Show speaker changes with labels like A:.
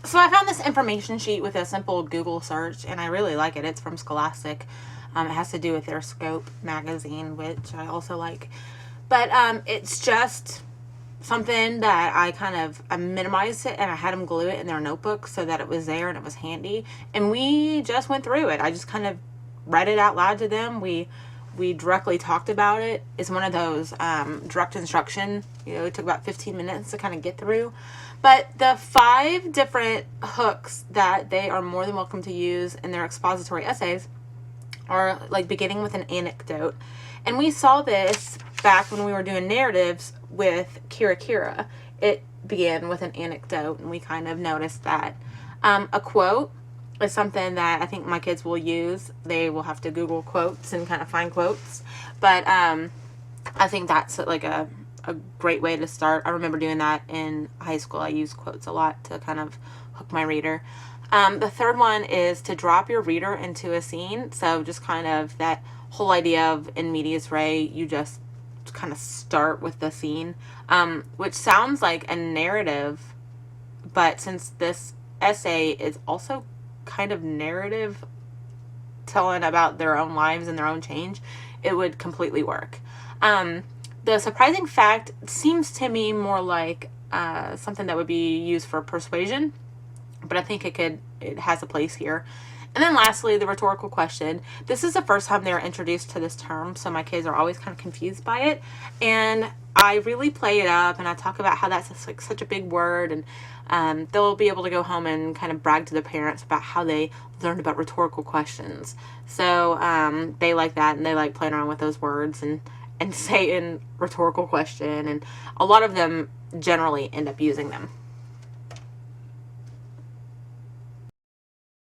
A: So I found this information sheet with a simple Google search, and I really like it. It's from Scholastic. It has to do with their Scope magazine, which I also like. But it's just something that I minimized it, and I had them glue it in their notebook so that it was there and it was handy. And we just went through it. I just kind of read it out loud to them. We directly talked about it. It's one of those direct instruction. It took about 15 minutes to kind of get through. But the 5 different hooks that they are more than welcome to use in their expository essays are like beginning with an anecdote. And we saw this back when we were doing narratives with Kira Kira. It began with an anecdote, and we kind of noticed that. A quote is something that I think my kids will use. They will have to Google quotes and kind of find quotes. But I think that's like a great way to start. I remember doing that in high school. I used quotes a lot to kind of hook my reader. The third one is to drop your reader into a scene. So just kind of that whole idea of in medias res, you just kind of start with the scene, which sounds like a narrative, but since this essay is also kind of narrative, telling about their own lives and their own change, it would completely work. The surprising fact seems to me more like something that would be used for persuasion, but I think it has a place here. And then lastly, the rhetorical question. This is the first time they're introduced to this term, so my kids are always kind of confused by it. And I really play it up, and I talk about how that's like such a big word, and they'll be able to go home and kind of brag to their parents about how they learned about rhetorical questions. So they like that, and they like playing around with those words and saying rhetorical question, and a lot of them generally end up using them.